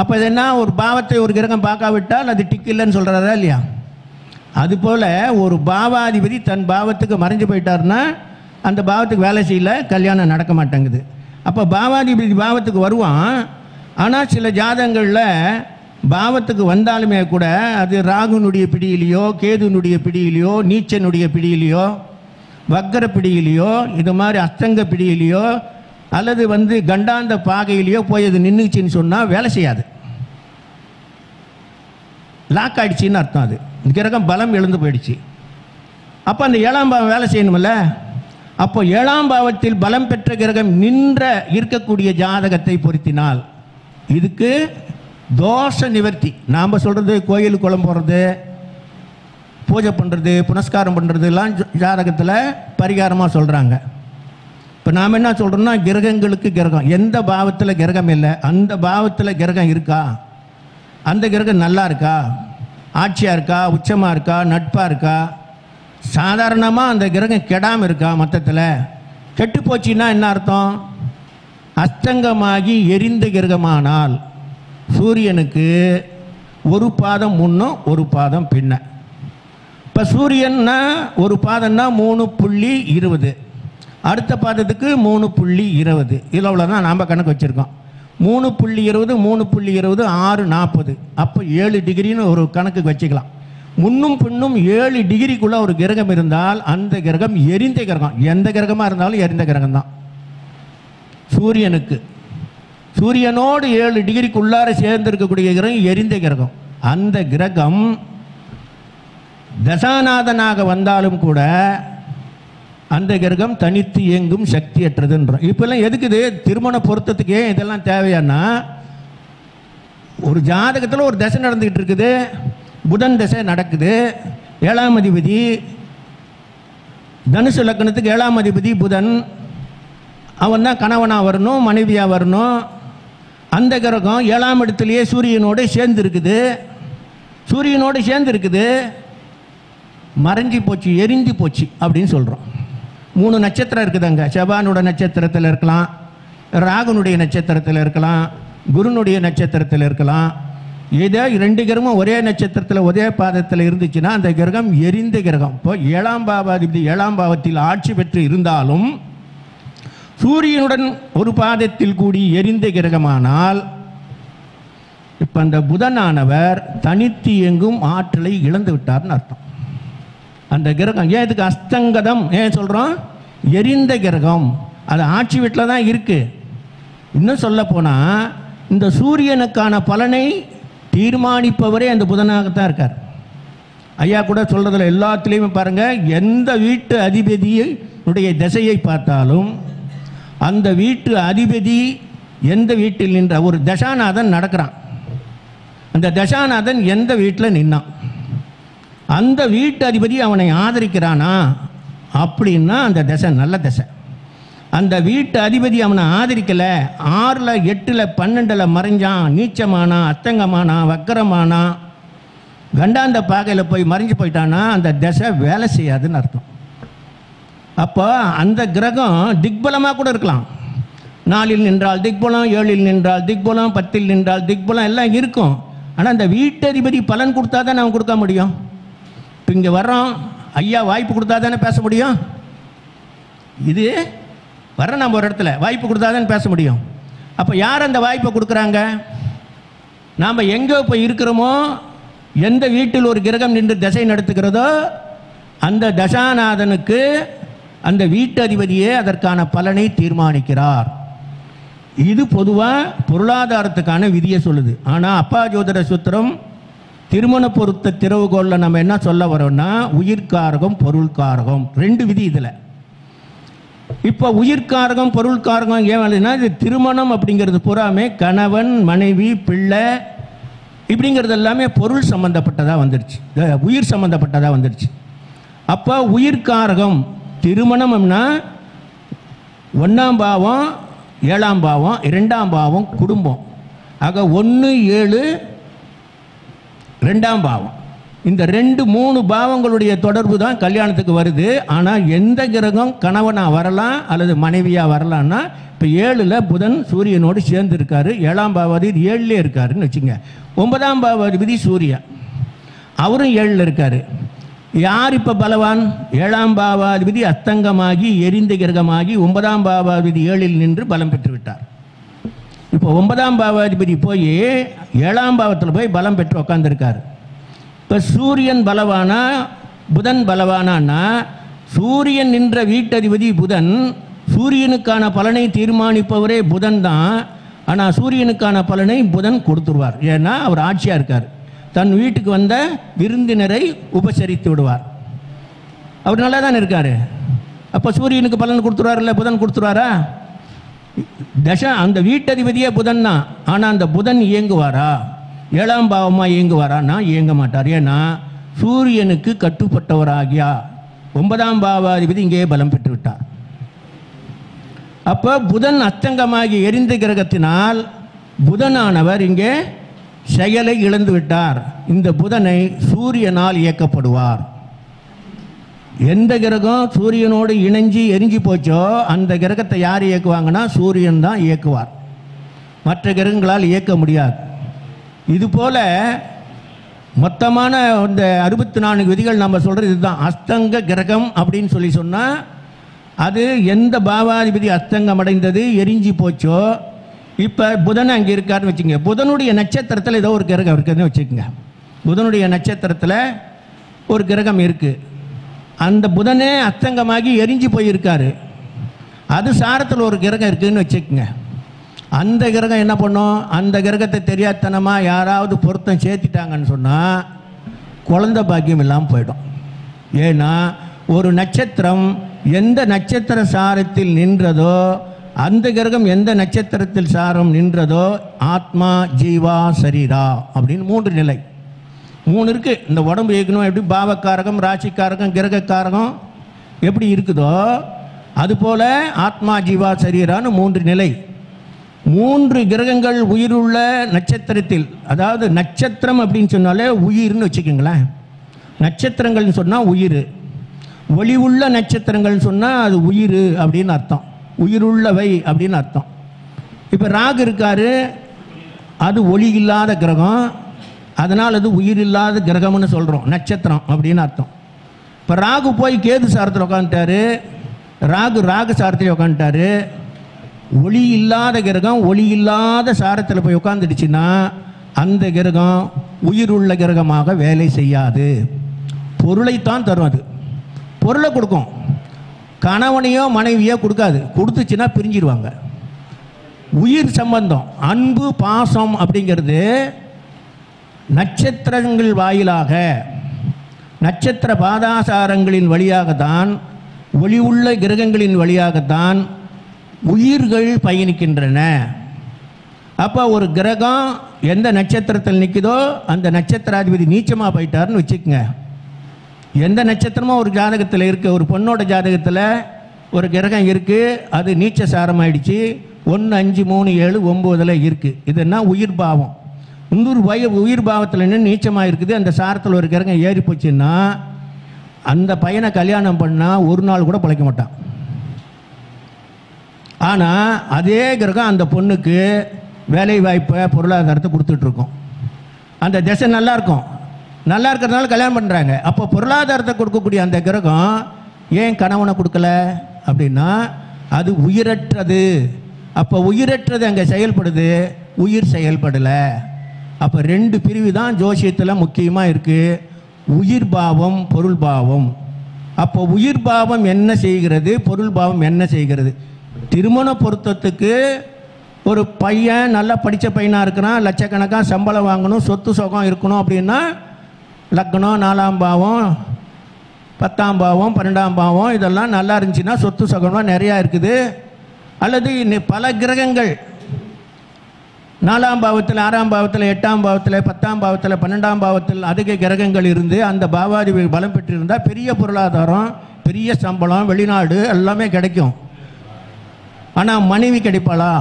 அப்போ இது என்ன, ஒரு பாவத்தை ஒரு கிரகம் பார்க்காவிட்டால் அது டிக் இல்லைன்னு சொல்கிறாரா இல்லையா? அதுபோல் ஒரு பாவாதிபதி தன் பாவத்துக்கு மறைஞ்சு போயிட்டாருன்னா அந்த பாவத்துக்கு வேலை செய்யல, கல்யாணம் நடக்க மாட்டேங்குது. அப்போ பாவாதிபதி பாவத்துக்கு வருவான். ஆனால் சில ஜாதகங்களில் பாவத்துக்கு வந்தாலுமே கூட அது ராகுனுடைய பிடியிலையோ, கேதுனுடைய பிடியிலையோ, நீச்சனுடைய பிடியிலையோ, வக்கர பிடியிலையோ, இது மாதிரி அஸ்தங்க பிடியிலையோ, அல்லது வந்து கண்டாந்த பாகையிலையோ போய் அது நின்றுச்சின்னு சொன்னால் வேலை செய்யாது, லாக் ஆகிடுச்சின்னு அர்த்தம். அது கிரகம் பலம் எழுந்து போயிடுச்சு. அப்போ அந்த 7ஆம் பாவம் வேலை செய்யணுமில்ல. அப்போ 7ஆம் பாவத்தில் பலம் பெற்ற கிரகம் நின்ற இருக்கக்கூடிய ஜாதகத்தை பொருத்தினால் இதுக்கு தோஷ நிவர்த்தி. நாம் சொல்கிறது கோயில் குளம் போடுறது, பூஜை பண்ணுறது, புனஸ்காரம் பண்ணுறதுலாம் ஜாதகத்தில் பரிகாரமாக சொல்கிறாங்க. இப்போ நாம் என்ன சொல்கிறோம்னா, கிரகங்களுக்கு கிரகம் எந்த பாவத்தில் கிரகம் இல்லை அந்த பாவத்தில் கிரகம் இருக்கா, அந்த கிரகம் நல்லா இருக்கா, ஆட்சியாக இருக்கா, உச்சமாக இருக்கா, நட்பாக இருக்கா, சாதாரணமாக அந்த கிரகம் கெடாமல் இருக்கா, மொத்தத்தில் கெட்டு போச்சுன்னா என்ன அர்த்தம்? அஸ்தங்கமாகி எரிந்த கிரகமானால் சூரியனுக்கு ஒரு பாதம் முன்னும் ஒரு பாதம் பின்ன. இப்போ சூரியன்னா ஒரு பாதம்னா 3.20, அடுத்த பாதத்துக்கு 3.20, இதில் அவ்வளோதான் நாம் கணக்கு வச்சுருக்கோம். 3.20 3.20 6.40, அப்போ 7 டிகிரின்னு ஒரு கணக்கு வச்சுக்கலாம். முன்னும் பின்னும் 7 டிகிரிக்குள்ளே ஒரு கிரகம் இருந்தால் அந்த கிரகம் எரிந்த கிரகம். எந்த கிரகமாக இருந்தாலும் எரிந்த கிரகம் தான் சூரியனுக்கு. சூரியனோடு 7 டிகிரிக்குள்ளார சேர்ந்து இருக்கக்கூடிய கிரகம் எரிந்த கிரகம். அந்த கிரகம் தசாநாதனாக வந்தாலும் கூட அந்த கிரகம் தனித்து இயங்கும் சக்தியற்றதுன்றோம். இப்பெல்லாம் எதுக்குது திருமண பொருத்தத்துக்கே இதெல்லாம் தேவையானா, ஒரு ஜாதகத்தில் ஒரு தசை நடந்துக்கிட்டு இருக்குது, புதன் தசை நடக்குது, 7ஆம் அதிபதி தனுசு லக்னத்துக்கு 7ஆம் அதிபதி புதன், அவன் தான் கணவனாக வரணும், மனைவியாக வரணும். அந்த கிரகம் 7ஆம் இடத்துலையே சூரியனோடு சேர்ந்து இருக்குது. சூரியனோடு சேர்ந்து இருக்குது, மறைஞ்சி போச்சு, எரிஞ்சு போச்சு அப்படின்னு சொல்கிறோம். 3 நட்சத்திரம் இருக்குதுங்க. செவ்வானுடைய நட்சத்திரத்தில் இருக்கலாம், ராகுனுடைய நட்சத்திரத்தில் இருக்கலாம், குருனுடைய நட்சத்திரத்தில் இருக்கலாம். இதே 2 கிரகமும் ஒரே நட்சத்திரத்தில் ஒரே பாதத்தில் இருந்துச்சுன்னா அந்த கிரகம் எரிந்த கிரகம். இப்போ 7ஆம் பாவாதிபதி 7ஆம் பாவத்தில் ஆட்சி பெற்று இருந்தாலும் சூரியனுடன் ஒரு பாதத்தில் கூடி எரிந்த கிரகமானால் இப்போ அந்த புதனானவர் தனித்து இயங்கும் ஆற்றலை இழந்து விட்டார்னு அர்த்தம். அந்த கிரகம் ஏன் இதுக்கு அஸ்தங்கதம் ஏன் சொல்கிறோம்? எரிந்த கிரகம், அது ஆட்சி வீட்டில் தான் இருக்குது. இன்னும் சொல்ல போனால் இந்த சூரியனுக்கான பலனை தீர்மானிப்பவரே அந்த புதனாகத்தான் இருக்கார். ஐயா கூட சொல்கிறதுல எல்லாத்துலேயுமே பாருங்கள், எந்த வீட்டு அதிபதியுடைய திசையை பார்த்தாலும் அந்த வீட்டு அதிபதி எந்த வீட்டில் நின்ற ஒரு தசாநாதன் நடக்கிறான், அந்த தசாநாதன் எந்த வீட்டில் நின்னான், அந்த வீட்டு அதிபதி அவனை ஆதரிக்கிறானா அப்படின்னா அந்த தசை நல்ல தசை. அந்த வீட்டு அதிபதி அவனை ஆதரிக்கலை, 6ல் 8ல் 12ல் மறைஞ்சான், நீச்சமானா, அத்தங்கமானா, வக்கரமானா, கண்டாந்த பாகையில் போய் மறைஞ்சு போயிட்டானா அந்த தசை வேலை செய்யாதுன்னு அர்த்தம். அப்போ அந்த கிரகம் திக்பலமாக கூட இருக்கலாம். 4ல் நின்றால் திக்பலம், 7ல் நின்றால் திக்பலம், 10ல் நின்றால் திக்பலம் எல்லாம் இருக்கும். ஆனால் அந்த வீட்டதிபதி பலன் கொடுத்தா தான் நம்ம கொடுக்க முடியும். இப்போ இங்கே வர்றோம், ஐயா வாய்ப்பு கொடுத்தா தானே பேச முடியும். இது வர நம்ம ஒரு இடத்துல வாய்ப்பு கொடுத்தா தானே பேச முடியும். அப்போ யார் அந்த வாய்ப்பை கொடுக்குறாங்க? நாம் எங்கே போய் இருக்கிறோமோ, எந்த வீட்டில் ஒரு கிரகம் நின்று திசை நடத்துகிறதோ அந்த தசாநாதனுக்கு அந்த வீட்டு அதிபதியே அதற்கான பலனை தீர்மானிக்கிறார். இது பொதுவாக பொருளாதாரத்துக்கான விதியை சொல்லுது. ஆனால் அப்பா ஜோதிட சூத்திரம் திருமண பொருத்த திறவுகோலில் நம்ம என்ன சொல்ல வரோம்னா உயிர்காரகம் பொருள்காரகம் 2 விதி இதில். இப்போ உயிர்காரகம் பொருள்காரகம் ஏன் வேலைன்னா இது திருமணம் அப்படிங்கிறது பூராமே கணவன் மனைவி பிள்ளை இப்படிங்கிறது எல்லாமே பொருள் சம்பந்தப்பட்டதாக வந்துடுச்சு, உயிர் சம்பந்தப்பட்டதாக வந்துடுச்சு. அப்போ உயிர்காரகம் திருமணம்னா 1ஆம் பாவம் 7ஆம் பாவம் 2ஆம் பாவம் குடும்பம். ஆக 1 7 2ஆம் பாவம், இந்த 2 3 பாவங்களுடைய தொடர்பு தான் கல்யாணத்துக்கு வருது. ஆனால் எந்த கிரகம் கணவனாக வரலாம் அல்லது மனைவியாக வரலான்னா இப்போ 7ல் புதன் சூரியனோடு சேர்ந்து இருக்காரு, 7ஆம் பாவாதிபதி 7லே இருக்காருன்னு வச்சுங்க. 9ஆம் பாவாதிபதி சூரியன், அவரும் 7ல் இருக்காரு. யார் இப்போ பலவான்? 7ஆம் பாவாதிபதி அஸ்தங்கமாகி எரிந்த கிரகமாகி 9ஆம் பாவாதிபதி 7ல் நின்று பலம் பெற்று விட்டார். இப்போ 9ஆம் பாவாதிபதி போய் 7ஆம் பாவத்தில் போய் பலம் பெற்று உட்காந்துருக்கார். இப்போ சூரியன் பலவானா புதன் பலவானான்னா சூரியன் நின்ற வீட்டதிபதி புதன், சூரியனுக்கான பலனை தீர்மானிப்பவரே புதன் தான். ஆனால் சூரியனுக்கான பலனை புதன் கொடுத்துருவார். ஏன்னா அவர் ஆட்சியாக இருக்கார். தன் வீட்டுக்கு வந்த விருந்தினரை உபசரித்து விடுவார். அவர் நல்லா தான் இருக்கார். அப்போ சூரியனுக்கு பலன் கொடுத்துருவார்ல, புதன் கொடுத்துருவாரா? அந்த வீட்டதிபதியே புதன் தான். ஆனால் அந்த புதன் இயங்குவாரா? 7ஆம் பாவமாக இயங்குவாரான்னா இயங்க மாட்டார். ஏன்னா சூரியனுக்கு கட்டுப்பட்டவராகியா 9ஆம் பாவாதிபதி இங்கே பலம் பெற்று விட்டார். அப்போ புதன் அஸ்தங்கமாகி எரிந்த கிரகத்தினால் புதனானவர் இங்கே செயலை இழந்து விட்டார். இந்த புதனை சூரியனால் இயக்கப்படுவார். எந்த கிரகம் சூரியனோடு இணைஞ்சி எரிஞ்சு போச்சோ அந்த கிரகத்தை யார் இயக்குவாங்கன்னா சூரியன் தான் இயக்குவார். மற்ற கிரகங்களால் இயக்க முடியாது. இதுபோல் மொத்தமான இந்த 64 விதிகள் நம்ம சொல்கிறது இதுதான். அஸ்தங்க கிரகம் அப்படின்னு சொல்லி சொன்னால் அது எந்த பாவாதிபதி அஸ்தங்கம் அடைந்தது எரிஞ்சு போச்சோ, இப்போ புதன் அங்கே இருக்காருன்னு வச்சுங்க. புதனுடைய நட்சத்திரத்தில் ஏதோ ஒரு கிரகம் இருக்குதுன்னு வச்சுக்கோங்க. புதனுடைய நட்சத்திரத்தில் ஒரு கிரகம் இருக்குது. அந்த புதனே அஸ்தங்கமாகி எரிஞ்சு போயிருக்காரு. அது சாரத்தில் ஒரு கிரகம் இருக்குதுன்னு வச்சுக்கோங்க. அந்த கிரகம் என்ன பண்ணும்? அந்த கிரகத்தை தெரியாதனமாக யாராவது பொருத்தம் சேர்த்திட்டாங்கன்னு சொன்னால் குழந்தை பாக்கியம் இல்லாமல் போயிடும். ஏன்னா ஒரு நட்சத்திரம் எந்த நட்சத்திர சாரத்தில் நின்றதோ அந்த கிரகம் எந்த நட்சத்திரத்தில் சாரம் நின்றதோ ஆத்மா ஜீவா சரீரா அப்படின்னு 3 நிலை 3 இருக்குது. இந்த உடம்பு இயக்கணும் எப்படி பாவக்காரகம் ராசிக்காரகம் கிரகக்காரகம் எப்படி இருக்குதோ அதுபோல் ஆத்மா ஜீவா சரீரான்னு 3 நிலை. 3 கிரகங்கள் உயிருள்ள நட்சத்திரத்தில், அதாவது நட்சத்திரம் அப்படின்னு சொன்னாலே உயிர்னு வச்சுக்கோங்களேன். நட்சத்திரங்கள்னு சொன்னால் உயிர். ஒளி உள்ள நட்சத்திரங்கள் சொன்னால் அது உயிர் அப்படின்னு அர்த்தம், உயிருள்ளவை அப்படின்னு அர்த்தம். இப்போ ராகு இருக்காரு, அது ஒளி இல்லாத கிரகம், அதனால் அது உயிர் இல்லாத கிரகம்னு சொல்கிறோம், நட்சத்திரம் அப்படின்னு அர்த்தம். இப்போ ராகு போய் கேது சாரத்தில் உட்காந்துட்டாரு, ராகு சாரத்தில் உட்காந்துட்டாரு. ஒளி இல்லாத கிரகம் ஒளி இல்லாத சாரத்தில் போய் உட்காந்துடுச்சுன்னா அந்த கிரகம் உயிருள்ள கிரகமாக வேலை செய்யாது. பொருளைத்தான் தரும், அது பொருளை கொடுக்கும், கணவனையோ மனைவியோ கொடுக்காது. கொடுத்துச்சுன்னா பிரிஞ்சிடுவாங்க. உயிர் சம்பந்தம், அன்பு பாசம் அப்படிங்கிறது நட்சத்திரங்கள் வாயிலாக, நட்சத்திர பாதாசாரங்களின் வழியாகத்தான், ஒளி உள்ள கிரகங்களின் வழியாகத்தான் உயிர்கள் பயணிக்கின்றன. அப்போ ஒரு கிரகம் எந்த நட்சத்திரத்தில் நிற்குதோ அந்த நட்சத்திராதிபதி நீச்சமாக போயிட்டார்னு வச்சுக்கோங்க. எந்த நட்சத்திரமும் ஒரு ஜாதகத்தில் இருக்குது, ஒரு பொண்ணோட ஜாதகத்தில் ஒரு கிரகம் இருக்குது, அது நீச்ச சாரமாயிடுச்சு, 1, 5, 3, 7, 9 இருக்குது. இதுன்னா உயிர் பாவம். இன்னொரு உயிர் பாவத்தில் நின்று நீச்சமாக இருக்குது, அந்த சாரத்தில் ஒரு கிரகம் ஏறி போச்சுன்னா அந்த பையனை கல்யாணம் பண்ணால் ஒரு நாள் கூட பிழைக்க மாட்டான். ஆனால் அதே கிரகம் அந்த பொண்ணுக்கு வேலை வாய்ப்பை பொருளாதாரத்தை கொடுத்துட்ருக்கோம். அந்த திசை நல்லாயிருக்கும், நல்லா இருக்கிறதுனால கல்யாணம் பண்ணுறாங்க. அப்போ பொருளாதாரத்தை கொடுக்கக்கூடிய அந்த கிரகம் ஏன் கணவனை கொடுக்கல அப்படின்னா அது உயிரற்றது. அப்போ உயிரற்றது அங்கே செயல்படுது, உயிர் செயல்படலை. அப்போ 2 பிரிவு தான் ஜோசியத்தில் முக்கியமாக இருக்குது, உயிர் பாவம் பொருள் பாவம். அப்போ உயிர் பாவம் என்ன செய்கிறது, பொருள் பாவம் என்ன செய்கிறது? திருமண பொருத்தத்துக்கு ஒரு பையன் நல்லா படித்த பையனாக இருக்கிறான், லட்சக்கணக்காக சம்பளம் வாங்கணும், சொத்து சுகம் இருக்கணும் அப்படின்னா லக்னம் 4ஆம் பாவம் 10ஆம் பாவம் 12ஆம் பாவம் இதெல்லாம் நல்லா இருந்துச்சுன்னா சொத்து சுகம்லாம் நிறையா இருக்குது. அல்லது பல கிரகங்கள் 4ஆம் பாவத்தில் 6ஆம் பாவத்தில் 8ஆம் பாவத்தில் 10ஆம் பாவத்தில் 12ஆம் பாவத்தில் அதிக கிரகங்கள் இருந்து அந்த பாவாதிபதி பலம் பெற்றிருந்தால் பெரிய பொருளாதாரம், பெரிய சம்பளம், வெளிநாடு எல்லாமே கிடைக்கும். ஆனால் மனைவி கிடைப்பாளா?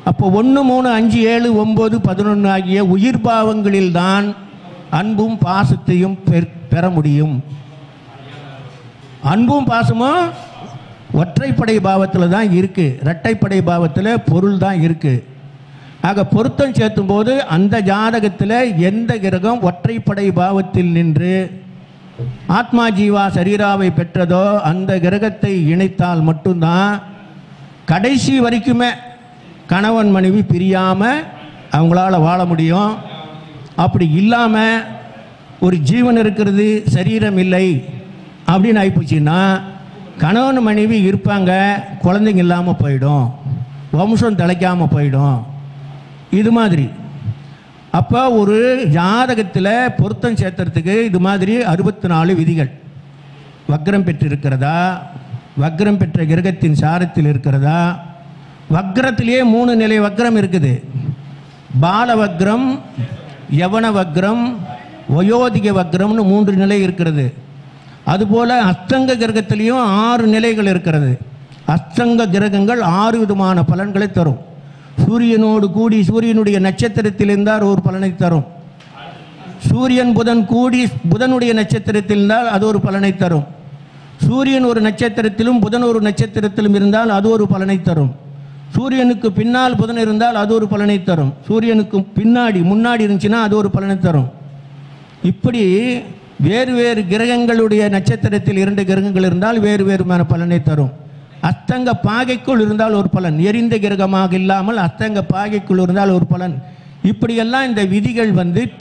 அப்போ 1, 3, 5, 7, 9, 11 ஆகிய உயிர் பாவங்களில் தான் அன்பும் பாசத்தையும் பெற முடியும். அன்பும் பாசமும் ஒற்றைப்படை பாவத்தில் தான் இருக்குது, இரட்டைப்படை பாவத்தில் பொருள் தான் இருக்குது. ஆக பொருத்தம் சேர்த்தும் போது அந்த ஜாதகத்தில் எந்த கிரகம் ஒற்றைப்படை பாவத்தில் நின்று ஆத்மா ஜீவா சரீராவை பெற்றதோ அந்த கிரகத்தை இணைத்தால் மட்டும்தான் கடைசி வரைக்குமே கணவன் மனைவி பிரியாமல் அவங்களால வாழ முடியும். அப்படி இல்லாமல் ஒரு ஜீவன் இருக்கிறது சரீரம் இல்லை அப்படின்னு ஆகிப்போச்சுன்னா கணவன் மனைவி இருப்பாங்க, குழந்தைங்க இல்லாமல் போயிடும், வம்சம் தலைக்காமல் போயிடும். இது மாதிரி அப்போ ஒரு ஜாதகத்தில் பொருத்தம் சேர்த்துறதுக்கு இது மாதிரி 64 விதிகள். வக்ரம் பெற்றிருக்கிறதா, வக்ரம் பெற்ற கிரகத்தின் சாரத்தில் இருக்கிறதா, வக்ரத்திலேயே 3 நிலை வக்ரம் இருக்குது. பால வக்ரம், யவன வக்ரம், வயோதிக வக்ரம்னு 3 நிலை இருக்கிறது. அதுபோல் அஸ்தங்க கிரகத்திலையும் 6 நிலைகள் இருக்கிறது. அஸ்தங்க கிரகங்கள் 6 விதமான பலன்களை தரும். சூரியனோடு கூடி சூரியனுடைய நட்சத்திரத்தில் இருந்தால் ஒரு பலனை தரும். சூரியன் புதன் கூடி புதனுடைய நட்சத்திரத்தில் இருந்தால் அது ஒரு பலனை தரும். சூரியன் ஒரு நட்சத்திரத்திலும் புதன் ஒரு நட்சத்திரத்திலும் இருந்தால் அது ஒரு பலனை தரும். சூரியனுக்கு பின்னால் புதன் இருந்தால் அது ஒரு பலனை தரும். சூரியனுக்கு முன்னாடி இருந்துச்சுன்னா அது ஒரு பலனை தரும். இப்படி வேறு வேறு கிரகங்களுடைய நட்சத்திரத்தில் 2 கிரகங்கள் இருந்தால் வேறு வேறுமான பலனை தரும். அஸ்தங்க பாகைக்குள் இருந்தால் ஒரு பலன், எரிந்த கிரகமாக இல்லாமல் அஸ்தங்க பாகைக்குள் இருந்தால் ஒரு பலன். இப்படியெல்லாம் இந்த விதிகள்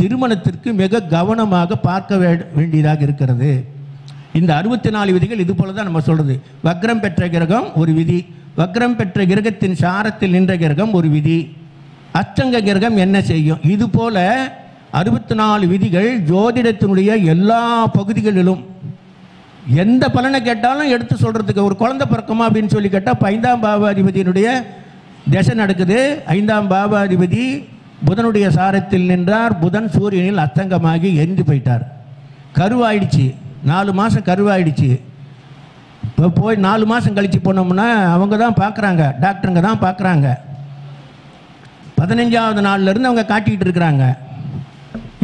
திருமணத்திற்கு மிக கவனமாக பார்க்க வேண்டியதாக இருக்கிறது. இந்த 64 விதிகள் இது போல தான் நம்ம சொல்றது. வக்ரம் பெற்ற கிரகம் ஒரு விதி, வக்ரம் பெற்ற கிரகத்தின் சாரத்தில் நின்ற கிரகம் ஒரு விதி, அஸ்தங்க கிரகம் என்ன செய்யும், இது போல 64 விதிகள் ஜோதிடத்தினுடைய எல்லா பகுதிகளிலும். எந்த பலனை கேட்டாலும் எடுத்து சொல்றதுக்கு, ஒரு குழந்தை பிறக்குமா அப்படின்னு சொல்லி கேட்டால் 5ஆம் பாவாதிபதியினுடைய திசை நடக்குது. 5ஆம் பாவாதிபதி புதனுடைய சாரத்தில் நின்றார். புதன் சூரியனில் அஸ்தங்கமாகி எரிந்து போயிட்டார். கருவாயிடுச்சு, 4 மாதம் கருவாயிடுச்சு. இப்போ போய் 4 மாதம் கழித்து போனோம்னா அவங்க தான் பார்க்குறாங்க, டாக்டருங்க தான் பார்க்குறாங்க. 15ஆவது நாள்லேருந்து அவங்க காட்டிக்கிட்டு இருக்கிறாங்க.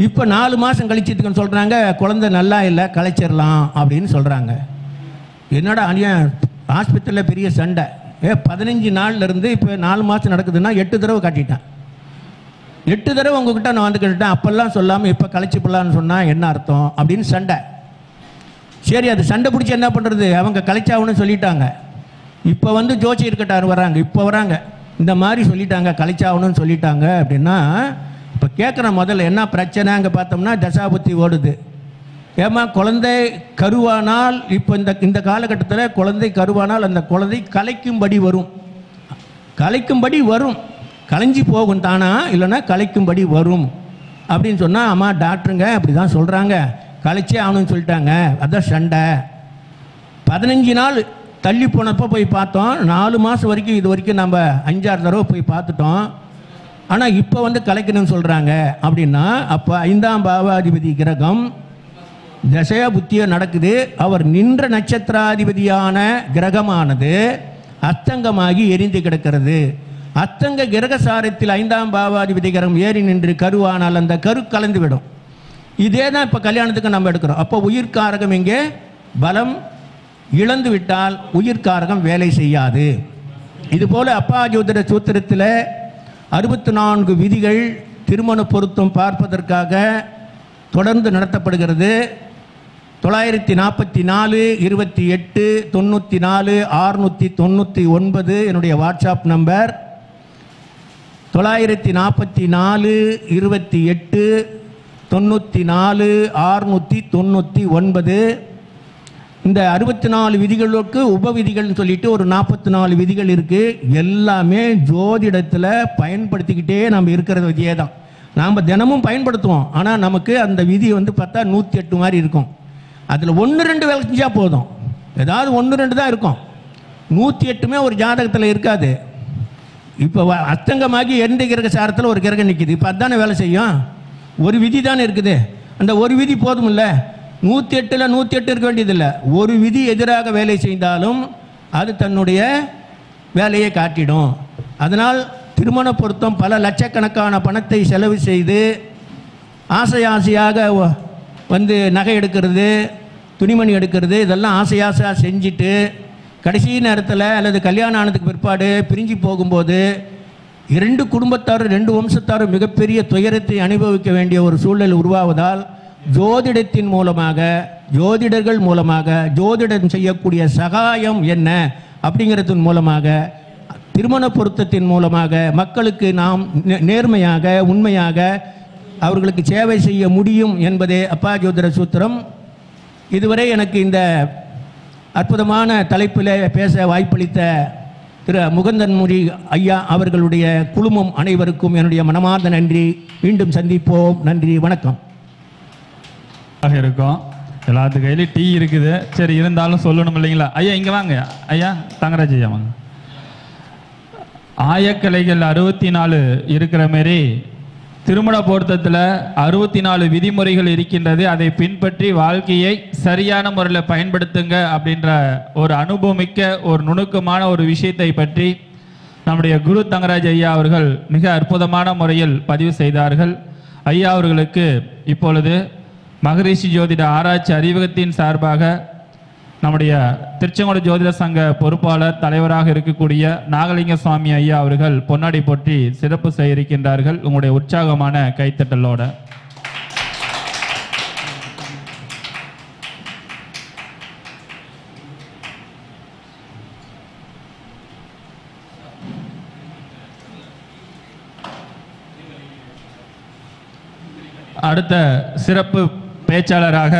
இப்போ 4 மாதம் கழிச்சதுக்குன்னு சொல்கிறாங்க குழந்தை நல்லா இல்லை, கலைச்சிடலாம் அப்படின்னு சொல்கிறாங்க. என்னடா அநியாயம், ஆஸ்பத்திரியில் பெரிய சண்டை. 15 நாள்லேருந்து இப்போ 4 மாதம் நடக்குதுன்னா 8 தடவை காட்டிட்டான். 8 தடவை உங்ககிட்ட நான் வந்து கேட்டுட்டேன், அப்பெல்லாம் சொல்லாமல் இப்போ கலைச்சி போடலான்னு சொன்னால் என்ன அர்த்தம் அப்படின்னு சண்டை. சரி, அது சண்டை பிடிச்சி என்ன பண்ணுறது, அவங்க கலைச்சாகணும்னு சொல்லிட்டாங்க. இப்போ வந்து ஜோசி இருக்கட்டார் வராங்க, இப்போ வராங்க, இந்த மாதிரி சொல்லிட்டாங்க, கலைச்சாகணும்னு சொல்லிட்டாங்க அப்படின்னா இப்போ கேட்குற முதல்ல என்ன பிரச்சனை அங்கே பார்த்தோம்னா தசாபுத்தி ஓடுது. ஏமா குழந்தை கருவானால் இப்போ இந்த காலகட்டத்தில் குழந்தை கருவானால் அந்த குழந்தை கலைக்கும்படி வரும், கலைக்கும்படி வரும், கலைஞ்சி போகும் தானா, இல்லைன்னா கலைக்கும்படி வரும் அப்படின்னு சொன்னால் அம்மா டாக்டருங்க அப்படி தான் சொல்கிறாங்க, கலைச்சே ஆகணும்னு சொல்லிட்டாங்க, அதான் சண்டை. 15 நாள் தள்ளி போனப்போ போய் பார்த்தோம், 4 மாதம் வரைக்கும் இது வரைக்கும் நம்ம 5-6 தடவை போய் பார்த்துட்டோம், ஆனால் இப்போ வந்து கலைக்கணும்னு சொல்கிறாங்க அப்படின்னா அப்போ 5ஆம் பாவாதிபதி கிரகம் தசையா புத்தியோ நடக்குது. அவர் நின்ற நட்சத்திராதிபதியான கிரகமானது அஸ்தங்கமாகி எரிந்து கிடக்கிறது. அஸ்தங்க கிரகசாரத்தில் 5ஆம் பாவாதிபதி கிரகம் ஏறி நின்று கருவானால் அந்த கரு கலந்து விடும். இதே தான் இப்போ கல்யாணத்துக்கு நம்ம எடுக்கிறோம். அப்போ உயிர்காரகம் இங்கே பலம் இழந்து விட்டால் உயிர்காரகம் வேலை செய்யாது. இதுபோல் அப்பா ஜோதிட சூத்திரத்தில் 64 விதிகள் திருமண பொருத்தம் பார்ப்பதற்காக தொடர்ந்து நடத்தப்படுகிறது. 944 28 94 699 என்னுடைய வாட்ஸ்அப் நம்பர். 944 28 94 699. இந்த 64 விதிகளுக்கு உபவிதிகள்னு சொல்லிட்டு ஒரு 44 விதிகள் இருக்குது. எல்லாமே ஜோதிடத்தில் பயன்படுத்திக்கிட்டே நம்ம இருக்கிற விதியே தான் நாம் தினமும் பயன்படுத்துவோம். ஆனால் நமக்கு அந்த விதி வந்து பார்த்தா 108 மாதிரி இருக்கும். அதில் 1-2 வேலை செஞ்சால் போதும், ஏதாவது 1-2 தான் இருக்கும். 108மே ஒரு ஜாதகத்தில் இருக்காது. இப்போ அஸ்தங்கமாகி எந்த கிரக சாரத்தில் ஒரு கிரகம் நிற்கிது, இப்போ அதுதானே வேலை செய்யும். ஒரு விதி தானே இருக்குது, அந்த ஒரு விதி போதும் இல்லை. 108ல் 108 இருக்க வேண்டியதில்லை. ஒரு விதி எதிராக வேலை செய்தாலும் அது தன்னுடைய வேலையை காட்டிடும். அதனால் திருமண பொருத்தம் பல லட்சக்கணக்கான பணத்தை செலவு செய்து ஆசையாக வந்து நகை எடுக்கிறது, துணிமணி எடுக்கிறது, இதெல்லாம் ஆசையாக செஞ்சுட்டு கடைசி நேரத்தில் அல்லது கல்யாணம் ஆனதுக்கு பிற்பாடு பிரிஞ்சு போகும்போது 2 குடும்பத்தாரும் 2 வம்சத்தாரும் மிகப்பெரிய துயரத்தை அனுபவிக்க வேண்டிய ஒரு சூழல் உருவாவதால் ஜோதிடத்தின் மூலமாக, ஜோதிடர்கள் மூலமாக, ஜோதிடம் செய்யக்கூடிய சகாயம் என்ன அப்படிங்கிறதன் மூலமாக, திருமண பொருத்தத்தின் மூலமாக மக்களுக்கு நாம் நேர்மையாக உண்மையாக அவர்களுக்கு சேவை செய்ய முடியும் என்பதே அப்பா ஜோதிட சூத்திரம். இதுவரை எனக்கு இந்த அற்புதமான தலைப்பில் பேச வாய்ப்பளித்த திரு முகுந்தன்முடி ஐயா அவர்களுடைய குழுமம் அனைவருக்கும் என்னுடைய மனமார்ந்த நன்றி. மீண்டும் சந்திப்போம். நன்றி, வணக்கம். இருக்கும் எல்லாத்து கையிலும் டீ இருக்குது, சரி இருந்தாலும் சொல்லணும் இல்லைங்களா? ஐயா இங்கே வாங்க, ஐயா தங்கராஜ் ஐயா வாங்க. ஆயக்கலைகள் 64 இருக்கிற மாரி திருமண பொருத்தத்தில் 64 விதிமுறைகள் இருக்கின்றது. அதை பின்பற்றி வாழ்க்கையை சரியான முறையில் பயன்படுத்துங்க அப்படின்ற ஒரு அனுபவமிக்க ஒரு நுணுக்கமான ஒரு விஷயத்தை பற்றி நம்முடைய குரு தங்கராஜ் ஐயா அவர்கள் மிக அற்புதமான முறையில் பதிவு செய்தார்கள். ஐயா அவர்களுக்கு இப்பொழுது மகரிஷி ஜோதிட ஆராய்ச்சி அறிவகத்தின் சார்பாக நம்முடைய திருச்செங்கோடு ஜோதிட சங்க பொறுப்பாளர் தலைவராக இருக்கக்கூடிய நாகலிங்க சுவாமி ஐயா அவர்கள் பொன்னாடி போற்றி சிறப்பு செய்ய இருக்கின்றார்கள். உங்களுடைய உற்சாகமான கைத்தட்டலோட அடுத்த சிறப்பு பேச்சாளராக